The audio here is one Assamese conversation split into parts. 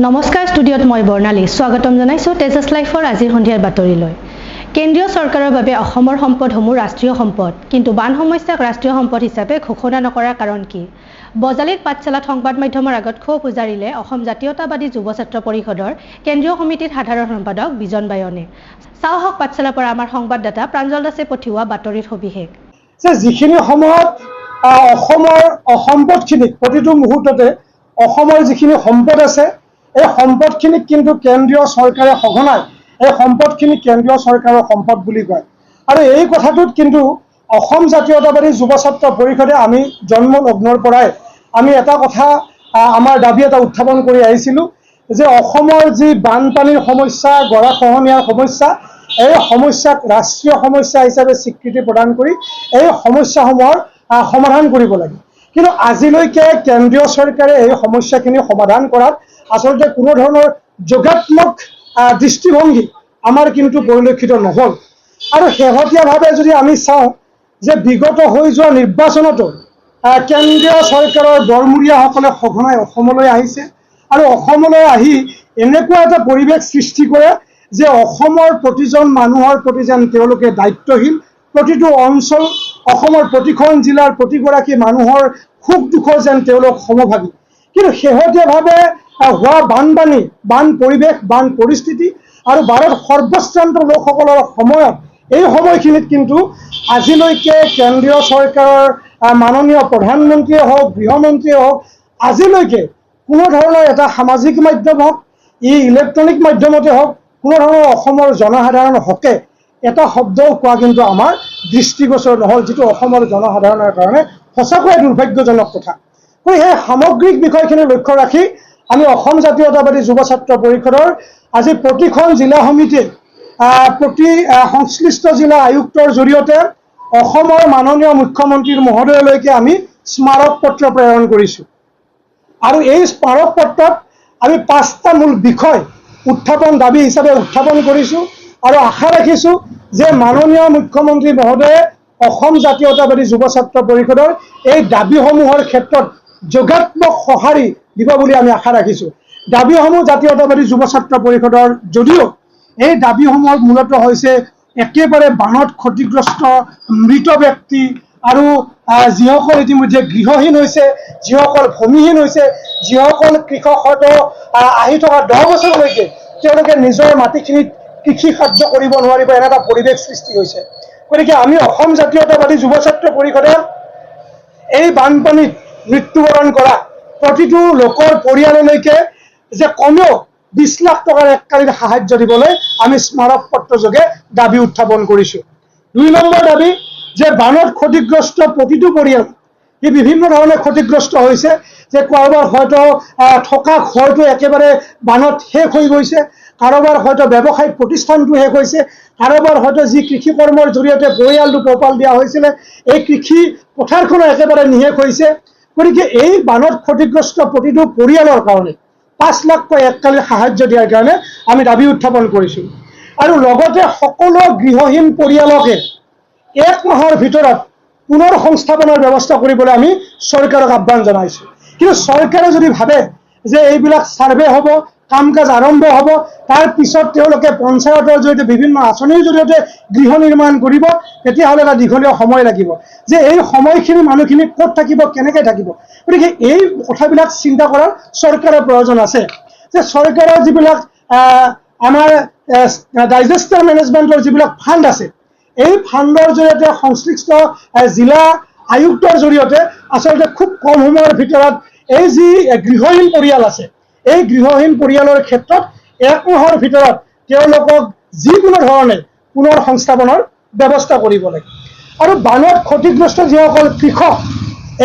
নমস্কাৰ ষ্টুডিঅ'ত মই বৰ্ণালী স্বাগতম জনাইছোঁ তেজছ লাইফৰ আজিৰ সন্ধিয়াৰ বাতৰিলৈ। কেন্দ্ৰীয় চৰকাৰৰ বাবে অসমৰ সম্পদসমূহ ৰাষ্ট্ৰীয় সম্পদ, কিন্তু বান সমস্যাক ৰাষ্ট্ৰীয় সম্পদ হিচাপে ঘোষণা নকৰাৰ কাৰণ কি? বজালীত পাঠশালাত সংবাদ মাধ্যমৰ আগত ক্ষোভ উজাৰিলে অসম জাতীয়তাবাদী যুৱ ছাত্ৰ পৰিষদৰ কেন্দ্ৰীয় সমিতিৰ সাধাৰণ সম্পাদক বিজন বায়নে। চাওক পাঠশালাৰ পৰা আমাৰ সংবাদদাতা প্ৰাঞ্জল দাসে পঠিওৱা বাতৰিৰ সবিশেষ। যিখিনি সময়ত অসমৰ সম্পদখিনিক প্ৰতিটো মুহূৰ্ততে অসমৰ যিখিনি সম্পদ আছে এই সম্পদখিনিক কিন্তু কেন্দ্ৰীয় চৰকাৰে সঘনাই এই সম্পদখিনি কেন্দ্ৰীয় চৰকাৰৰ সম্পদ বুলি কয়। আৰু এই কথাটোত কিন্তু অসম জাতীয়তাবাদী যুৱ ছাত্ৰ পৰিষদে আমি জন্মলগ্নৰ পৰাই আমি এটা কথা আমাৰ দাবী এটা উত্থাপন কৰি আহিছিলোঁ যে অসমৰ যি বানপানীৰ সমস্যা, গৰাখহনীয়াৰ সমস্যা, এই সমস্যাক ৰাষ্ট্ৰীয় সমস্যা হিচাপে স্বীকৃতি প্ৰদান কৰি এই সমস্যাসমূহৰ সমাধান কৰিব লাগে। কিন্তু আজিলৈকে কেন্দ্ৰীয় চৰকাৰে এই সমস্যাখিনি সমাধান কৰাত আচলতে কোনো ধৰণৰ যোগাত্মক দৃষ্টিভংগী আমাৰ কিন্তু পৰিলক্ষিত নহ'ল। আৰু শেহতীয়াভাৱে যদি আমি চাওঁ যে বিগত হৈ যোৱা নিৰ্বাচনতো কেন্দ্ৰীয় চৰকাৰৰ বৰমূৰীয়াসকলে সঘনাই অসমলৈ আহিছে আৰু অসমলৈ আহি এনেকুৱা এটা পৰিৱেশ সৃষ্টি কৰে যে অসমৰ প্ৰতিজন মানুহৰ প্ৰতি যেন তেওঁলোকে দায়িত্বশীল, প্ৰতিটো অঞ্চল অসমৰ প্ৰতিখন জিলাৰ প্ৰতিগৰাকী মানুহৰ সুখ দুখৰ যেন তেওঁলোক সমভাগী। কিন্তু শেহতীয়াভাৱে হোৱা বানপানী, বান পৰিৱেশ, বান পৰিস্থিতি আৰু বানত সৰ্বশ্ৰান্ত লোকসকলৰ সময়ত এই সময়খিনিত কিন্তু আজিলৈকে কেন্দ্ৰীয় চৰকাৰৰ মাননীয় প্ৰধানমন্ত্ৰীয়ে হওক, গৃহমন্ত্ৰীয়ে হওক, আজিলৈকে কোনো ধৰণৰ এটা সামাজিক মাধ্যম হওক, ইলেক্ট্ৰনিক মাধ্যমতে হওক, কোনো ধৰণৰ অসমৰ জনসাধাৰণৰ হকে এটা শব্দও কোৱা কিন্তু আমাৰ দৃষ্টিগোচৰ নহ'ল, যিটো অসমৰ জনসাধাৰণৰ কাৰণে সঁচাকৈয়ে দুৰ্ভাগ্যজনক কথা। সেই সামগ্ৰিক বিষয়খিনি লক্ষ্য ৰাখি আমি অসম জাতীয়তাবাদী যুৱ ছাত্ৰ পৰিষদৰ আজি প্ৰতিখন জিলা সমিতিয়ে প্ৰতি সংশ্লিষ্ট জিলা আয়ুক্তৰ জৰিয়তে অসমৰ মাননীয় মুখ্যমন্ত্ৰী মহোদয়লৈকে আমি স্মাৰক পত্ৰ প্ৰেৰণ কৰিছোঁ। আৰু এই স্মাৰক পত্ৰত আমি 5টা মূল বিষয় দাবী হিচাপে উত্থাপন কৰিছোঁ আৰু আশা ৰাখিছোঁ যে মাননীয় মুখ্যমন্ত্ৰী মহোদয়ে অসম জাতীয়তাবাদী যুৱ ছাত্ৰ পৰিষদৰ এই দাবীসমূহৰ ক্ষেত্ৰত যোগাত্মক সঁহাৰি দিব বুলি আমি আশা ৰাখিছোঁ। দাবীসমূহ জাতীয়তাবাদী যুৱ ছাত্ৰ পৰিষদৰ যদিও এই দাবীসমূহৰ মূলত হৈছে একেবাৰে বানত ক্ষতিগ্ৰস্ত মৃত ব্যক্তি আৰু যিসকল ইতিমধ্যে গৃহহীন হৈছে, যিসকল ভূমিহীন হৈছে, যিসকল কৃষক হয়তো আহি থকা 10 বছৰলৈকে তেওঁলোকে নিজৰ মাটিখিনিত কৃষি কাৰ্য কৰিব নোৱাৰিব, এনে এটা পৰিৱেশ সৃষ্টি হৈছে। গতিকে আমি অসম জাতীয়তাবাদী যুৱ ছাত্ৰ পৰিষদে এই বানপানীত মৃত্যুবৰণ কৰা প্ৰতিটো লোকৰ পৰিয়াললৈকে যে কমেও 20 লাখ টকাৰ এককালীন সাহায্য দিবলৈ আমি স্মাৰক পত্ৰ যোগে দাবী উত্থাপন কৰিছোঁ। 2 নম্বৰ দাবী যে বানত ক্ষতিগ্ৰস্ত প্ৰতিটো পৰিয়াল বিভিন্ন ধৰণে ক্ষতিগ্ৰস্ত হৈছে, যে কাৰোবাৰ হয়তো থকা ঘৰটো একেবাৰে বানত শেষ হৈ গৈছে, কাৰোবাৰ হয়তো ব্যৱসায়িক প্ৰতিষ্ঠানটো শেষ হৈছে, কাৰোবাৰ হয়তো যি কৃষি কৰ্মৰ জৰিয়তে পৰিয়ালটো পোহপাল দিয়া হৈছিলে এই কৃষি পথাৰখনো একেবাৰে নিশেষ হৈছে। গতিকে এই বানত ক্ষতিগ্ৰস্ত প্ৰতিটো পৰিয়ালৰ কাৰণে 5 লাখকৈ এককালীন সাহায্য দিয়াৰ কাৰণে আমি দাবী উত্থাপন কৰিছোঁ। আৰু লগতে সকলো গৃহহীন পৰিয়ালকে 1 মাহৰ ভিতৰত পুনৰ সংস্থাপনৰ ব্যৱস্থা কৰিবলৈ আমি চৰকাৰক আহ্বান জনাইছোঁ। কিন্তু চৰকাৰে যদি ভাবে যে এইবিলাক ছাৰ্ভে হ'ব, কাম কাজ আৰম্ভ হ'ব, তাৰ পিছত তেওঁলোকে পঞ্চায়তৰ জৰিয়তে বিভিন্ন আঁচনিৰ জৰিয়তে গৃহ নিৰ্মাণ কৰিব, তেতিয়াহ'লে এটা দীঘলীয়া সময় লাগিব। যে এই সময়খিনি মানুহখিনি ক'ত থাকিব, কেনেকৈ থাকিব। গতিকে এই কথাবিলাক চিন্তা কৰাৰ চৰকাৰৰ প্ৰয়োজন আছে। যে চৰকাৰৰ যিবিলাক আমাৰ ডিজাষ্টাৰ মেনেজমেণ্টৰ যিবিলাক ফাণ্ড আছে, এই ফাণ্ডৰ জৰিয়তে সংশ্লিষ্ট জিলা আয়ুক্তৰ জৰিয়তে আচলতে খুব কম সময়ৰ ভিতৰত এই যি গৃহহীন পৰিয়াল আছে, এই গৃহহীন পৰিয়ালৰ ক্ষেত্ৰত 1 মাহৰ ভিতৰত তেওঁলোকক যিকোনো ধৰণে পুনৰ সংস্থাপনৰ ব্যৱস্থা কৰিব লাগে। আৰু বানত ক্ষতিগ্ৰস্ত যিসকল কৃষক,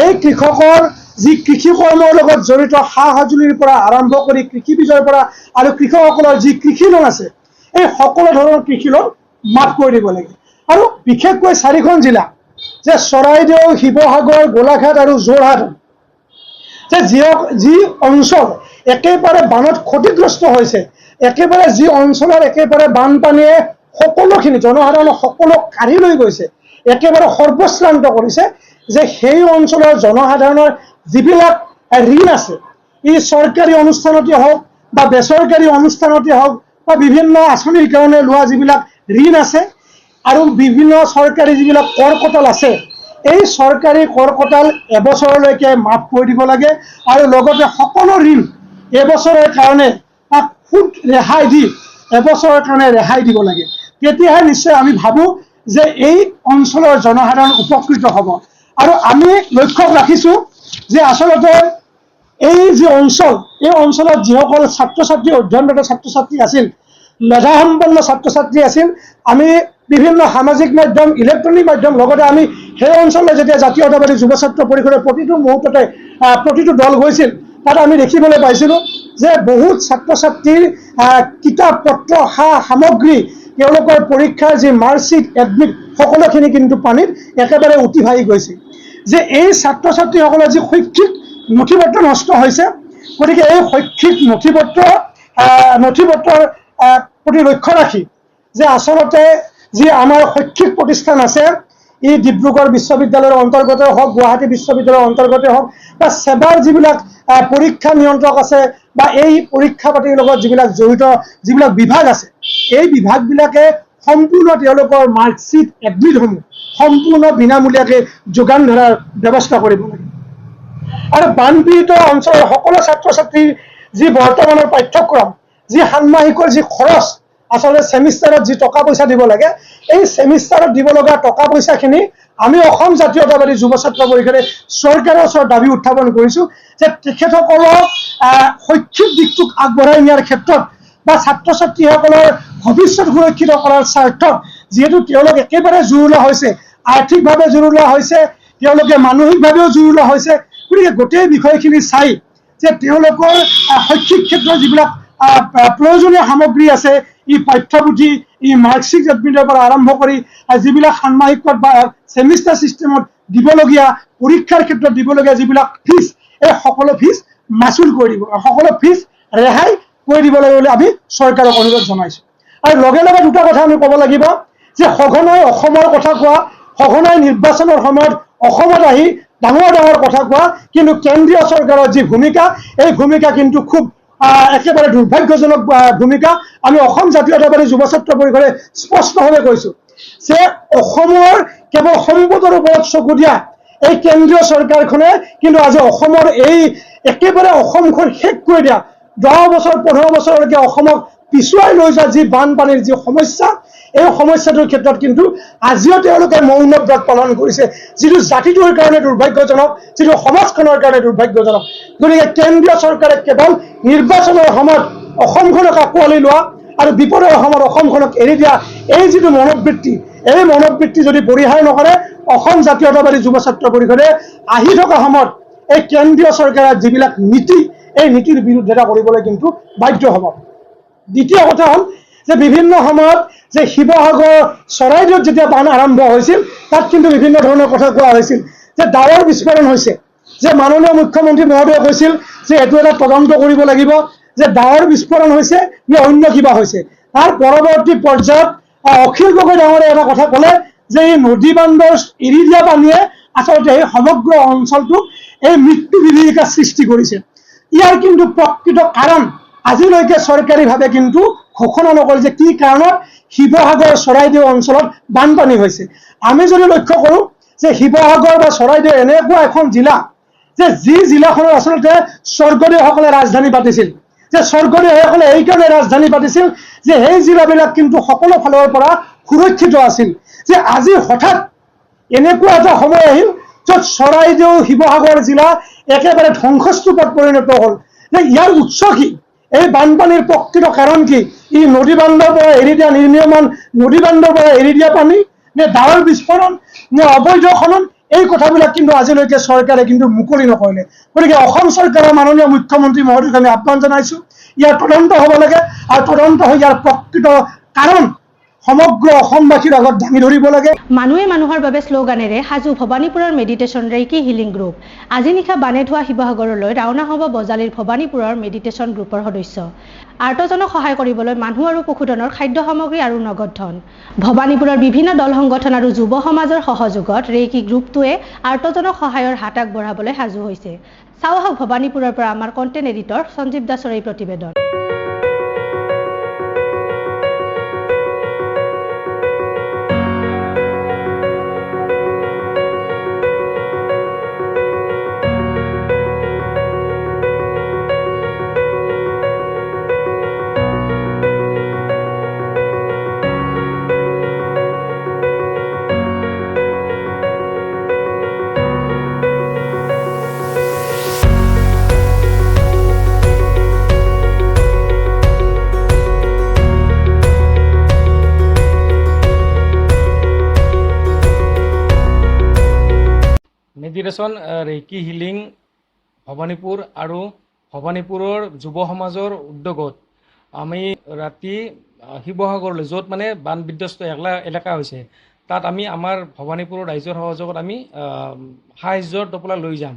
এই কৃষকৰ যি কৃষি কৰ্মৰ লগত জড়িত সা সঁজুলিৰ পৰা আৰম্ভ কৰি কৃষি বীজৰ পৰা আৰু কৃষকসকলৰ যি কৃষি লোন আছে, এই সকলো ধৰণৰ কৃষি লোন মাফ কৰি দিব লাগে। আৰু বিশেষকৈ 4খন জিলা যে চৰাইদেউ, শিৱসাগৰ, গোলাঘাট আৰু যোৰহাট, যে যি অঞ্চল একেবাৰে বানত ক্ষতিগ্ৰস্ত হৈছে, একেবাৰে যি অঞ্চলৰ একেবাৰে বানপানীয়ে সকলোখিনি জনসাধাৰণৰ সকলো কাঢ়ি লৈ গৈছে, একেবাৰে সৰ্বশ্ৰান্ত কৰিছে, যে সেই অঞ্চলৰ জনসাধাৰণৰ যিবিলাক ঋণ আছে, ই চৰকাৰী অনুষ্ঠানতে হওক বা বেচৰকাৰী অনুষ্ঠানতে হওক বা বিভিন্ন আঁচনিৰ কাৰণে লোৱা যিবিলাক ঋণ আছে আৰু বিভিন্ন চৰকাৰী যিবিলাক কৰ কটাল আছে, এই চৰকাৰী কৰ কটাল এবছৰলৈকে মাফ কৰি দিব লাগে আৰু লগতে সকলো ঋণ এবছৰৰ কাৰণে তাক সুদ ৰেহাই দি এবছৰৰ কাৰণে ৰেহাই দিব লাগে। তেতিয়াহে নিশ্চয় আমি ভাবোঁ যে এই অঞ্চলৰ জনসাধাৰণ উপকৃত হ'ব। আৰু আমি লক্ষ্য ৰাখিছোঁ যে আচলতে এই যি অঞ্চল, এই অঞ্চলত যিসকল ছাত্ৰ ছাত্ৰী অধ্যয়নৰত ছাত্ৰ ছাত্ৰী আছিল, মেধাসম্পন্ন ছাত্ৰ ছাত্ৰী আছিল, আমি বিভিন্ন সামাজিক মাধ্যম, ইলেক্ট্ৰনিক মাধ্যম, লগতে আমি সেই অঞ্চললৈ যেতিয়া জাতীয়তাবাদী যুৱ ছাত্ৰ পৰিষদৰ প্ৰতিটো মুহূৰ্ততে প্ৰতিটো দল গৈছিল, তাত আমি দেখিবলৈ পাইছিলোঁ যে বহুত ছাত্ৰ ছাত্ৰীৰ কিতাপ পত্ৰ সা সামগ্ৰী, তেওঁলোকৰ পৰীক্ষাৰ যি মাৰ্কশ্বিট, এডমিট সকলোখিনি কিন্তু পানীত একেবাৰে উটি ভাহি গৈছিল। যে এই ছাত্ৰ ছাত্ৰীসকলৰ যি শৈক্ষিক নথি পত্ৰ নষ্ট হৈছে, গতিকে এই শৈক্ষিক নথি পত্ৰৰ প্ৰতি লক্ষ্য ৰাখি যে আচলতে যি আমাৰ শৈক্ষিক প্ৰতিষ্ঠান আছে, ই ডিব্ৰুগড় বিশ্ববিদ্যালয়ৰ অন্তৰ্গত হওক, গুৱাহাটী বিশ্ববিদ্যালয়ৰ অন্তৰ্গত হওক বা সেৱাৰ যিবিলাক পৰীক্ষা নিয়ন্ত্ৰক আছে বা এই পৰীক্ষা পাতিৰ লগত যিবিলাক জড়িত যিবিলাক বিভাগ আছে, এই বিভাগবিলাকে সম্পূৰ্ণ তেওঁলোকৰ মাৰ্কশ্বিট, এডমিটসমূহ সম্পূৰ্ণ বিনামূলীয়াকৈ যোগান ধৰাৰ ব্যৱস্থা কৰিব লাগে। আৰু বানপীড়িত অঞ্চলৰ সকলো ছাত্ৰ ছাত্ৰীৰ যি বৰ্তমানৰ পাঠ্যক্ৰম, যি ষান্মাসিকৰ যি খৰচ, আচলতে ছেমিষ্টাৰত যি টকা পইচা দিব লাগে, এই ছেমিষ্টাৰত দিব লগা টকা পইচাখিনি আমি অসম জাতীয়তাবাদী যুৱ ছাত্ৰ পৰিষদে চৰকাৰৰ ওচৰত দাবী উত্থাপন কৰিছোঁ যে তেখেতসকলক শৈক্ষিক দিশটোক আগবঢ়াই নিয়াৰ ক্ষেত্ৰত বা ছাত্ৰ ছাত্ৰীসকলৰ ভৱিষ্যত সুৰক্ষিত কৰাৰ স্বাৰ্থত, যিহেতু তেওঁলোক একেবাৰে জুৰুলা হৈছে, আৰ্থিকভাৱে জুৰুলা হৈছে, তেওঁলোকে মানসিকভাৱেও জুৰুলা হৈছে, গতিকে গোটেই বিষয়খিনি চাই যে তেওঁলোকৰ শৈক্ষিক ক্ষেত্ৰত যিবিলাক প্ৰয়োজনীয় সামগ্ৰী আছে, ই পাঠ্যপুথি, ই মাৰ্কশ্বিট, এডমিটৰ পৰা আৰম্ভ কৰি যিবিলাক ষান্মাসিকত বা ছেমিষ্টাৰ ছিষ্টেমত দিবলগীয়া, পৰীক্ষাৰ ক্ষেত্ৰত দিবলগীয়া যিবিলাক ফিজ, এই সকলো ফিজ মাচুল কৰি দিব, সকলো ফিজ ৰেহাই কৰি দিব লাগে বুলি আমি চৰকাৰক অনুৰোধ জনাইছোঁ। আৰু লগে লগে দুটা কথা আমি ক'ব লাগিব যে সঘনাই অসমৰ কথা কোৱা, সঘনাই নিৰ্বাচনৰ সময়ত অসমত আহি ডাঙৰ ডাঙৰ কথা কোৱা, কিন্তু কেন্দ্ৰীয় চৰকাৰৰ যি ভূমিকা, এই ভূমিকা কিন্তু খুব একেবাৰে দুৰ্ভাগ্যজনক ভূমিকা। আমি অসম জাতীয়তাবাদী যুৱ ছাত্ৰ পৰিষদে স্পষ্টভাৱে কৈছোঁ যে অসমৰ কেৱল সম্পদৰ ওপৰত চকু দিয়া এই কেন্দ্ৰীয় চৰকাৰখনে কিন্তু আজি অসমৰ এই একেবাৰে অসমখন শেষ কৰি দিয়া 10 বছৰ 15 বছৰলৈকে অসমক পিছুৱাই লৈ যোৱা যি বানপানীৰ যি সমস্যা, এই সমস্যাটোৰ ক্ষেত্ৰত কিন্তু আজিও তেওঁলোকে মৌন ব্ৰত পালন কৰিছে, যিটো জাতিটোৰ কাৰণে দুৰ্ভাগ্যজনক, যিটো সমাজখনৰ কাৰণে দুৰ্ভাগ্যজনক। গতিকে কেন্দ্ৰীয় চৰকাৰে কেৱল নিৰ্বাচনৰ সময়ত অসমখনক আঁকোৱালি লোৱা আৰু বিপদৰ সময়ত অসমখনক এৰি দিয়া, এই যিটো মনোবৃত্তি, এই মনোবৃত্তি যদি পৰিহাৰ নকৰে, অসম জাতীয়তাবাদী যুৱ ছাত্ৰ পৰিষদে আহি থকা সময়ত এই কেন্দ্ৰীয় চৰকাৰৰ যিবিলাক নীতি, এই নীতিৰ বিৰুদ্ধতা কৰিবলৈ কিন্তু বাধ্য হ'ব। দ্বিতীয় কথা হ'ল যে বিভিন্ন সময়ত যে শিৱসাগৰ, চৰাইদেউত যেতিয়া বান আৰম্ভ হৈছিল, তাত কিন্তু বিভিন্ন ধৰণৰ কথা কোৱা হৈছিল যে ডাৱৰ বিস্ফোৰণ হৈছে, যে মাননীয় মুখ্যমন্ত্ৰী মহোদয়ে কৈছিল যে এইটো এটা তদন্ত কৰিব লাগিব যে ডাৱৰ বিস্ফোৰণ হৈছে নে অন্য কিবা হৈছে। তাৰ পৰৱৰ্তী পৰ্যায়ত অখিল গগৈ ডাঙৰে এটা কথা ক'লে যে এই নদী বান্ধৰ এৰি দিয়া পানীয়ে আচলতে এই সমগ্ৰ অঞ্চলটোক এই মৃত্যু বিভীষিকাৰ সৃষ্টি কৰিছে। ইয়াৰ কিন্তু প্ৰকৃত কাৰণ আজিলৈকে চৰকাৰীভাৱে কিন্তু ঘোষণা নকৰে যে কি কাৰণত শিৱসাগৰ, চৰাইদেউ অঞ্চলত বানপানী হৈছে। আমি যদি লক্ষ্য কৰোঁ যে শিৱসাগৰ বা চৰাইদেউ এনেকুৱা এখন জিলা যে যি জিলাখনৰ আচলতে স্বৰ্গদেউসকলে ৰাজধানী পাতিছিল, যে স্বৰ্গদেউসকলে এইকাৰণে ৰাজধানী পাতিছিল যে সেই জিলাবিলাক কিন্তু সকলো ফালৰ পৰা সুৰক্ষিত আছিল। যে আজি হঠাৎ এনেকুৱা এটা সময় আহিল য'ত চৰাইদেউ, শিৱসাগৰ জিলা একেবাৰে ধ্বংসস্তূপত পৰিণত হ'ল। যে ইয়াৰ উৎস কি? এই বানপানীৰ প্ৰকৃত কাৰণ কি? ই নদী বান্ধৰ পৰা এৰি দিয়া নিৰ্মীয়মান নদী বান্ধৰ পৰা এৰি দিয়া পানী, নে ডাৱৰ বিস্ফোৰণ, নে অবৈধ খনন? এই কথাবিলাক কিন্তু আজিলৈকে চৰকাৰে কিন্তু মুকলি নকৰিলে। গতিকে অসম চৰকাৰৰ মাননীয় মুখ্যমন্ত্ৰী মহোদয়ক আমি আহ্বান জনাইছোঁ, ইয়াৰ তদন্ত হ'ব লাগে আৰু তদন্ত হৈ ইয়াৰ প্ৰকৃত কাৰণ সমগ্ৰ অসমবাসীৰ আগত দাঙি ধৰিব লাগে। মানুহে মানুহৰ বাবে শ্লোগানেৰে সাজু ভবানীপুৰৰ মেডিটেশ্যন ৰেইকি হিলিং গ্ৰুপ। আজি নিশা বানে ধোৱা শিৱসাগৰলৈ ৰাওনা হ'ব বজালীৰ ভবানীপুৰৰ মেডিটেশ্যন গ্ৰুপৰ সদস্য। আৰ্তজনক সহায় কৰিবলৈ মানুহ আৰু পশুধনৰ খাদ্য সামগ্ৰী আৰু নগদ ধন। ভবানীপুৰৰ বিভিন্ন দল সংগঠন আৰু যুৱ সমাজৰ সহযোগত ৰেইকি গ্ৰুপটোৱে আৰ্তজনক সহায়ৰ হাত আগবঢ়াবলৈ সাজু হৈছে। চাওঁ আহক ভবানীপুৰৰ পৰা আমাৰ কণ্টেণ্ট এডিটৰ সঞ্জীৱ দাসৰ এই প্ৰতিবেদন। মেডিটেশ্যন ৰেইকি হিলিং ভবানীপুৰ আৰু ভবানীপুৰৰ যুৱ সমাজৰ উদ্যোগত আমি ৰাতি শিৱসাগৰলৈ য'ত মানে বান বিধ্বস্ত এলেকা হৈছে তাত আমি আমাৰ ভবানীপুৰৰ ৰাইজৰ সহযোগত আমি সাহায্যৰ টোপোলা লৈ যাম।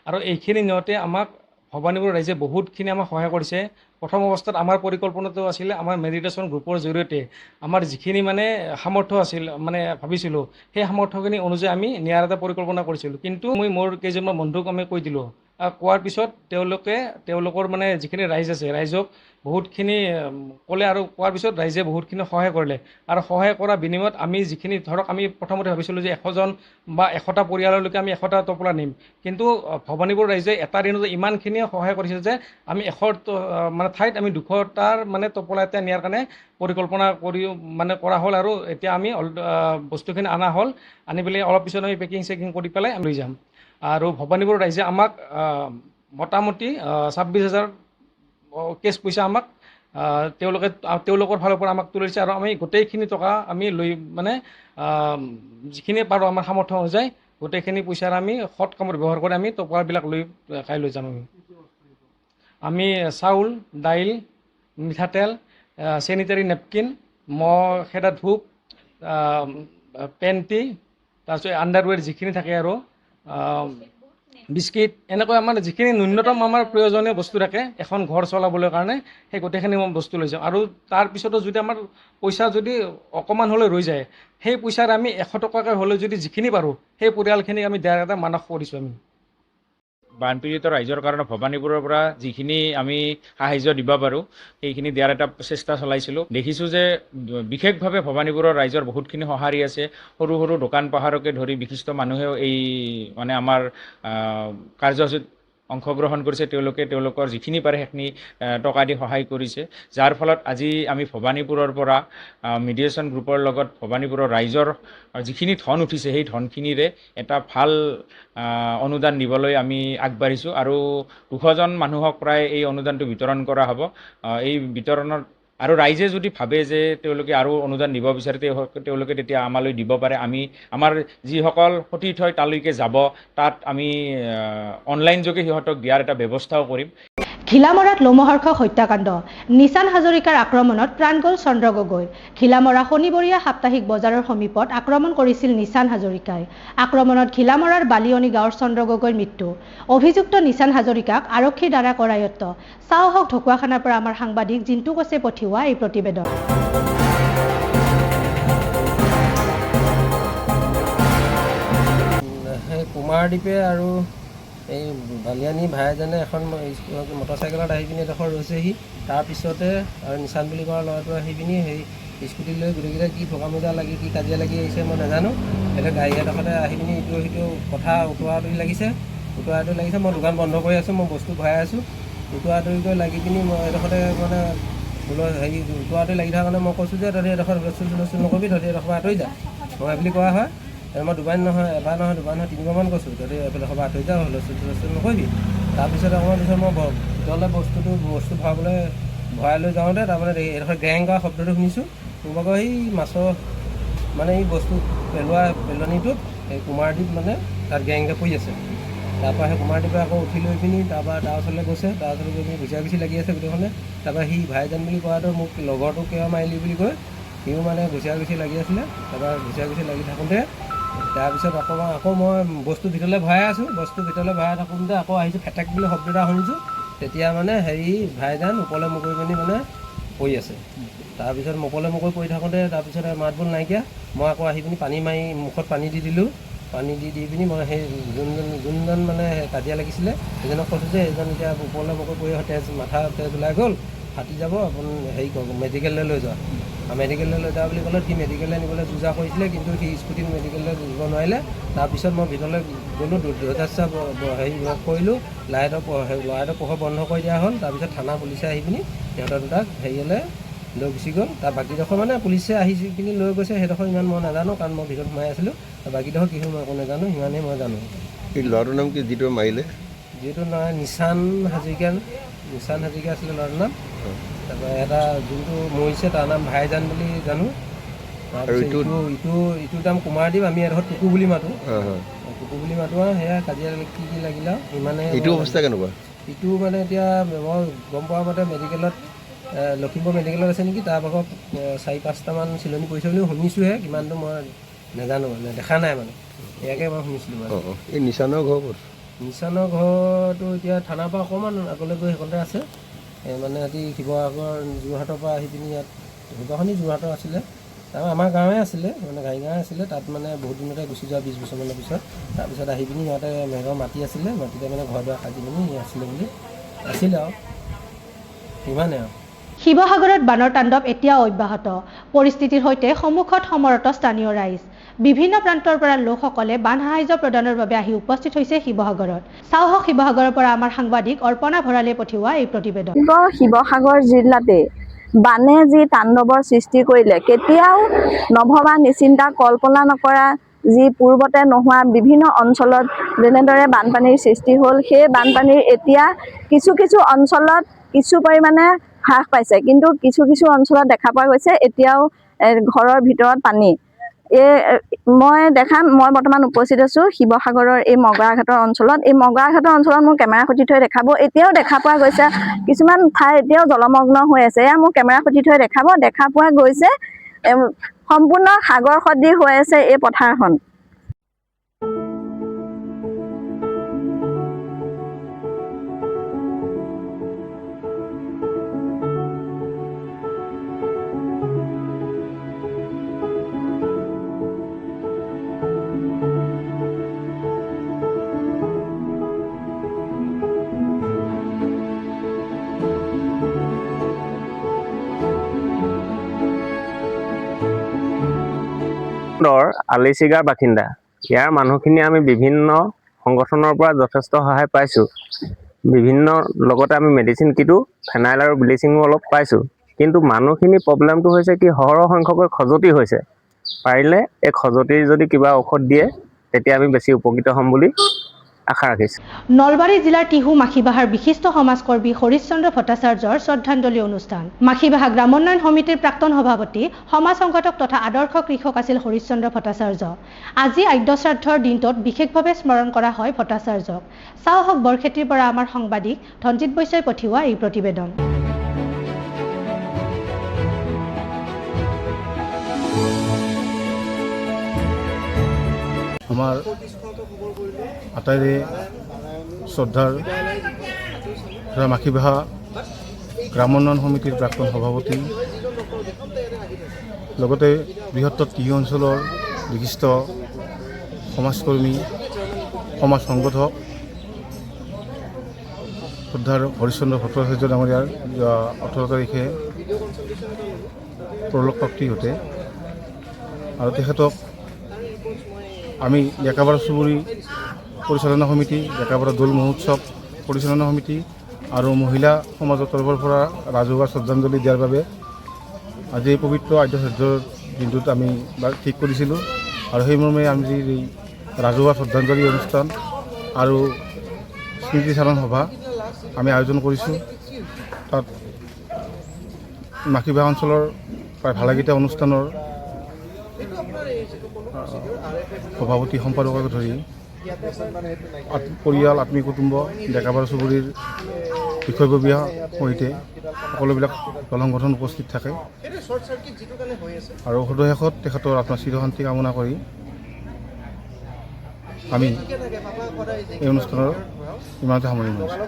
আৰু এইখিনি নিয়তে আমাক ভবানীপুৰৰ ৰাইজে বহুতখিনি আমাক সহায় কৰিছে। প্ৰথম অৱস্থাত আমাৰ পৰিকল্পনাটো আছিলে আমাৰ মেডিটেশ্যন গ্ৰুপৰ জৰিয়তে আমাৰ যিখিনি মানে সামৰ্থ্য আছিল মানে ভাবিছিলোঁ সেই সামৰ্থ্যখিনি অনুযায়ী আমি নিয়াৰ এটা পৰিকল্পনা কৰিছিলোঁ। কিন্তু মই মোৰ কেইজনমান বন্ধুক আমি কৈ দিলোঁ। কোৱাৰ পিছত তেওঁলোকৰ মানে যিখিনি ৰাইজ আছে ৰাইজক বহুতখিনি ক'লে আৰু কোৱাৰ পিছত ৰাইজে বহুতখিনি সহায় কৰিলে। আৰু সহায় কৰাৰ বিনিময়ত আমি যিখিনি ধৰক আমি প্ৰথমতে ভাবিছিলোঁ যে 100জন বা 100টা পৰিয়াললৈকে আমি 100টা টোপোলা নিম। কিন্তু ভবানীপুৰ ৰাইজে এটা দিনতে ইমানখিনি সহায় কৰিছে যে আমি 100 মানে ঠাইত আমি 200টাৰ মানে টোপোলা এটা নিয়াৰ কাৰণে পৰিকল্পনা মানে কৰা হ'ল। আৰু এতিয়া আমি বস্তুখিনি অনা হ'ল, আনি পেলাই অলপ পিছত আমি পেকিং কৰি পেলাই আমি লৈ যাম। আৰু ভবানীপুৰ ৰাইজে আমাক মোটামুটি 26,000 কেছ পইচা আমাক তেওঁলোকৰ ফালৰ পৰা আমাক তুলিছে। আৰু আমি গোটেইখিনি টকা আমি লৈ মানে যিখিনি পাৰোঁ আমাৰ সামৰ্থ্য অনুযায়ী গোটেইখিনি পইচাৰ আমি সৎ কামত ব্যৱহাৰ কৰি আমি টোপোলাবিলাক লৈ যাম। আমি চাউল, দাইল, মিঠাতেল, চেনিটাৰী নেপকিন, মহ খেদা ধূপ, পেণ্টি, তাৰপিছত আণ্ডাৰৱেৰ যিখিনি থাকে আৰু বিস্কিট, এনেকৈ আমাৰ যিখিনি ন্যূনতম আমাৰ প্ৰয়োজনীয় বস্তু থাকে এখন ঘৰ চলাবলৈ কাৰণে সেই গোটেইখিনি বস্তু লৈ যাওঁ। আৰু তাৰপিছতো যদি আমাৰ পইচা যদি অকণমান হ'লে ৰৈ যায় সেই পইচাৰে আমি 100 টকাকৈ হ'লে যদি যিখিনি পাৰোঁ সেই পৰিয়ালখিনিক আমি দিয়াৰ এটা মানস কৰিছোঁ। আমি বানপীড়িত ৰাইজৰ কাৰণে ভবানীপুৰৰ পৰা যিখিনি আমি সাহায্য দিব পাৰোঁ সেইখিনি দিয়াৰ এটা চেষ্টা চলাইছিলোঁ। দেখিছোঁ যে বিশেষভাৱে ভবানীপুৰৰ ৰাইজৰ বহুতখিনি সঁহাৰি আছে। সৰু সৰু দোকান পাহাৰকে ধৰি বিশিষ্ট মানুহেও এই মানে আমাৰ কাৰ্যসূচীত অংশগ্ৰহণ কৰিছে। তেওঁলোকৰ যিখিনি পাৰে সেইখিনি টকা দি সহায় কৰিছে, যাৰ ফলত আজি আমি ভবানীপুৰৰ পৰা মেডিটেশ্যন গ্ৰুপৰ লগত ভবানীপুৰৰ ৰাইজৰ যিখিনি ধন উঠিছে সেই ধনখিনিৰে এটা ভাল অনুদান দিবলৈ আমি আগবাঢ়িছোঁ। আৰু 200জন মানুহক প্ৰায় এই অনুদানটো বিতৰণ কৰা হ'ব। এই বিতৰণত আৰু ৰাইজে যদি ভাবে যে তেওঁলোকে আৰু অনুদান দিব বিচাৰে তেওঁলোকে তেতিয়া আমালৈ দিব পাৰে। আমি আমাৰ যিসকল সতীৰ্থ হয় তালৈকে যাব, তাত আমি অনলাইন যোগে সিহঁতক দিয়াৰ এটা ব্যৱস্থাও কৰিম। ঘিলামৰাত লোমহৰ্ষক হত্যাকাণ্ড। নিচান হাজৰিকাৰ আক্ৰমণত প্ৰাণ গ'ল চন্দ্ৰ গগৈ। ঘিলামৰা শনিবৰীয়া সাপ্তাহিক বজাৰৰ সমীপত আক্ৰমণ কৰিছিল নিচান হাজৰিকাই। আক্ৰমণত ঘিলামৰাৰ বালিয়নী গাঁৱৰ চন্দ্ৰ গগৈৰ মৃত্যু। অভিযুক্ত নিচান হাজৰিকাক আৰক্ষীৰ দ্বাৰা কৰায়ত্ব। চাওঁ আহক ঢকুৱাখানাৰ পৰা আমাৰ সাংবাদিক জিন্তু কোচে পঠিওৱা এই প্ৰতিবেদন। কুমাৰদ্বীপে আৰু এই বালিয়ানী ভাই এজনে এখন মটৰচাইকেলত আহি পিনি এডোখৰ ৰৈছেহি। তাৰপিছতে আৰু নিচান বুলি কোৱা ল'ৰাটো আহি পিনি সেই স্কুটি লৈ গোটেইকেইটা কি থকা মোজা লাগি কি কাজিয়া লাগি আহিছে মই নাজানো। এতিয়া গাড়ী এডোখৰতে আহি পিনি ইটো সিটো কথা উতোৱাউতৰি লাগিছে। মই দোকান বন্ধ কৰি আছোঁ, মই বস্তু ভৰাই আছোঁ। উতোৱাউতৰি কৰি লাগি পিনি মই এডোখৰতে মানে হেৰি উতোৱাউতৰি লাগি থকাৰ কাৰণে মই কৈছোঁ যে তহঁতি এডোখৰ হুলস্থুল নকৰিবি, তহঁতি এডোখৰ আঁতৰি যা। মই বুলি কোৱা হয়। মই দুবাৰ নহয়, এবাৰ নহয়, দুবাৰ নহয়, 3বাৰমান কৈছোঁ তহঁতি এডোখৰ আঁতৰি যা, হুলস্থুল নকৰিবি। তাৰপিছত অকণমান পিছত মই ভিতৰলৈ বস্তু ভৰাই লৈ যাওঁতে তাৰমানে এডোখৰ গেং কৰা শব্দটো শুনিছোঁ। মোক আকৌ এই মাছৰ মানে এই বস্তু পেলনিটোত এই কুমাৰদ্বীপ মানে তাত গেংকে পৰি আছে। তাৰপৰা সেই কুমাৰদ্বীপে আকৌ উঠি লৈ পিনি তাৰ ওচৰলৈ গৈছে। তাৰ ওচৰলৈ গৈ পিনি ঘুচিয়া লাগি আছে গোটেইখনে। তাৰপৰা সি ভাইজান বুলি কোৱাটো মোক লগৰটো কিয় মাৰিলি বুলি কৈ সিও মানে গুচা গুচি লাগি আছিলে। তাৰপৰা গুচা গুচি লাগি থাকোঁতে তাৰপিছত আকৌ মই বস্তু ভিতৰলৈ ভৰাই আছোঁ। বস্তু ভিতৰলৈ ভৰাই থাকোঁতে আকৌ আহিছোঁ, ফেটেক বুলি শব্দ এটা শুনিছোঁ। তেতিয়া মানে ভাইজান ওপৰলৈ মুকৰি পিনি মানে পৰি আছে। তাৰপিছত ওপৰলৈ মুকৰি পৰি থাকোঁতে তাৰপিছত মাত বোল নাইকিয়া। মই আকৌ আহি পিনি পানী মাৰি মুখত পানী দি দিলোঁ। পানী দি পিনি মই সেই যোনজন মানে কাজিয়া লাগিছিলে সেইজনক কৈছোঁ যে এইজন এতিয়া ওপৰলৈ মুকৰি পৰি মাথা তেজ ওলাই গ'ল, ফাটি যাব, আপুনি হেৰি কৰক মেডিকেললৈ লৈ যোৱা। মেডিকেললৈ লৈ যোৱা বুলি ক'লে সি মেডিকেললৈ নিবলৈ যোজা কৰিছিলে, কিন্তু সি স্কুটিত মেডিকেললৈ নিব নোৱাৰিলে। তাৰপিছত মই ভিতৰলৈ গ'লোঁ, দৰ্জা কৰিলোঁ, লাইটৰ পোহৰ বন্ধ কৰি দিয়া হ'ল। তাৰপিছত থানা পুলিচে আহি পিনি সিহঁতৰ দুটাক হেৰিয়লৈ লৈ গুচি গ'ল। তাৰ বাকীডোখৰ মানে পুলিচে আহি পিনি লৈ গৈছে, সেইডোখৰ ইমান মই নাজানো, কাৰণ মই ভিতৰত সোমাই আছিলোঁ। বাকীডোখৰ কি হ'ল মই একো নাজানো, সিমানেই মই জানো। এই ল'ৰাটোৰ নাম কি যিটো মাৰিলে? যিহেতু নহয় নিচান হাজৰিকা আছিলে ল'ৰাটোৰ নাম। তাৰপৰা এটা যোনটো মৰিছে তাৰ নাম ভাইজান বুলি জানো। তাৰপিছত ইটোৰ নাম কুমাৰদ্বীপ, আমি এডোখৰ টুকু বুলি মাতোঁ। টুকু বুলি মাতোঁ আৰু সেয়া কাজিয়া কি লাগিলে আৰু সিমানে। এইটো অৱস্থা কেনেকুৱা? ইটো মানে এতিয়া মই গম পোৱা মতে মেডিকেলত লখিমপুৰ মেডিকেলত আছে নেকি। তাৰ ভাগত 4-5টামান চিলনি পৰিছে বুলি শুনিছোঁহে, কিমানটো মই নাজানো, মানে দেখা নাই মানে, এয়াকে মই শুনিছিলোঁ মানে। এই নিচানৰ ঘৰ ক'ত? নিচানৰ ঘৰটো এতিয়া থানাৰ পৰা অকণমান আগলৈ গৈ সেইখনতে আছে। মানে আজি শিৱসাগৰ যোৰহাটৰ পৰা আহি পিনি ইয়াত শিৱসাগৰ যোৰহাটৰ আছিলে, তাৰপৰা আমাৰ গাঁৱে আছিলে, মানে ঘাৰিগাঁৱে আছিলে। তাত মানে বহুত দিনতে গুচি যোৱা 20 বছৰমানৰ পিছত। তাৰপিছত আহি পিনি সিহঁতে মেঘৰ মাটি আছিলে, মাটিতে মানে ঘৰ দুৱাৰ সাজি পিনি আছিলে আৰু সিমানে আৰু। শিৱসাগৰত বানৰ তাণ্ডৱ এতিয়াও অব্যাহত। পৰিস্থিতিৰ সৈতে সন্মুখত সমৰত স্থানীয় ৰাইজ। বিভিন্ন প্ৰান্তৰ পৰা লোকসকলে বান সাহায্য প্ৰদানৰ বাবে আহি উপস্থিত হৈছে শিৱসাগৰত। চাওহক শিৱসাগৰৰ পৰা আমাৰ সাংবাদিক অৰ্পণা ভৰালে পঠিওৱা এই প্ৰতিবেদন। শিৱসাগৰ জিলাতে বানে যি তাণ্ডৱৰ সৃষ্টি কৰিলে, কেতিয়াও নভবা নিচিন্তা কল্পনা নকৰা, যি পূৰ্বতে নোহোৱা বিভিন্ন অঞ্চলত যেনেদৰে বানপানীৰ সৃষ্টি হ'ল, সেই বানপানীৰ এতিয়া কিছু অঞ্চলত কিছু পৰিমাণে হ্ৰাস পাইছে, কিন্তু কিছু অঞ্চলত দেখা পোৱা গৈছে এতিয়াও ঘৰৰ ভিতৰত পানী। মই বৰ্তমান উপস্থিত আছোঁ শিৱসাগৰৰ এই মগৰাঘাটৰ অঞ্চলত। এই মগৰাঘাটৰ অঞ্চলত মোৰ কেমেৰা খুটি থৈ দেখাব, এতিয়াও দেখা পোৱা গৈছে কিছুমান ঠাই এতিয়াও জলমগ্ন হৈ আছে। এয়া মোৰ কেমেৰা খুটি থৈ দেখা পোৱা গৈছে সম্পূৰ্ণ সাগৰ সদৃশ হৈ আছে এই পথাৰখন। আলিচিগাৰ বাসিন্দা। ইয়াৰ মানুহখিনি আমি বিভিন্ন সংগঠনৰ পৰা যথেষ্ট সহায় পাইছোঁ। বিভিন্ন লগতে আমি মেডিচিন কিটো, ফেনাইল আৰু ব্লিচিঙো অলপ পাইছোঁ। কিন্তু মানুহখিনি প্ৰব্লেমটো হৈছে কি, সৰহ সংখ্যকৰ খজুৱতি হৈছে। পাৰিলে এই খজুৱতিৰ যদি কিবা ঔষধ দিয়ে তেতিয়া আমি বেছি উপকৃত হ'ম বুলি আশা ৰাখিছোঁ। নলবাৰী জিলাৰ টিহু মাখিবাহাৰ বিশিষ্ট সমাজকৰ্মী হৰিশ চন্দ্ৰ ভট্টাচাৰ্যৰ শ্ৰদ্ধাঞ্জলি অনুষ্ঠান। মাখিবাহা গ্ৰামোন্নয়ন সমিতিৰ প্ৰাক্তন সভাপতি, সমাজ সংগঠক তথা আদৰ্শ কৃষক আছিল হৰিশ চন্দ্ৰ ভট্টাচাৰ্য। আজি আদ্য শ্ৰাদ্ধৰ দিনটোত বিশেষভাৱে স্মৰণ কৰা হয় ভট্টাচাৰ্যক। চাওহক বৰখেতিৰ পৰা আমাৰ সাংবাদিক ধনজিৎ বৈশ্যই পঠিওৱা এই প্ৰতিবেদন। আমাৰ আটাইৰে শ্ৰদ্ধাৰ মাখিবাহা গ্ৰামোন্নয়ন সমিতিৰ প্ৰাক্তন সভাপতি, লগতে বৃহত্তৰ টিহু অঞ্চলৰ বিশিষ্ট সমাজকৰ্মী, সমাজ সংগঠক শ্ৰদ্ধাৰ হৰিশ চন্দ্ৰ ভট্টাচাৰ্য ডাঙৰীয়াৰ 18 তাৰিখে পৰলোকপ্ৰাপ্তি ঘটে। আৰু তেখেতক আমি ডেকাপাৰা চুবুৰী পৰিচালনা সমিতি, ডেকাপাৰা দৌল মহোৎসৱ পৰিচালনা সমিতি আৰু মহিলা সমাজৰ তৰফৰ পৰা ৰাজহুৱা শ্ৰদ্ধাঞ্জলি দিয়াৰ বাবে আজি এই পবিত্ৰ আদ্য শ্ৰাদ্ধৰ দিনটোত আমি ঠিক কৰিছিলোঁ। আৰু সেইমৰ্মে আমি এই ৰাজহুৱা শ্ৰদ্ধাঞ্জলি অনুষ্ঠান আৰু স্মৃতিচাৰণ সভা আমি আয়োজন কৰিছোঁ। তাত মাখিবাহা অঞ্চলৰ প্ৰায় ভালেকেইটা অনুষ্ঠানৰ সভাপতি, সম্পাদককে ধৰি পৰিয়াল, আত্মীয় কুটুম্ব, ডেকাপাৰা চুবুৰীৰ বিষয়ববীয়া সমিতিয়ে সকলোবিলাক দল সংগঠন উপস্থিত থাকে আৰু সদশেষত তেখেতৰ আত্মা চিৰশান্তি কামনা কৰি আমি এই অনুষ্ঠানৰ ইমানতে সামৰণি মাৰিছোঁ।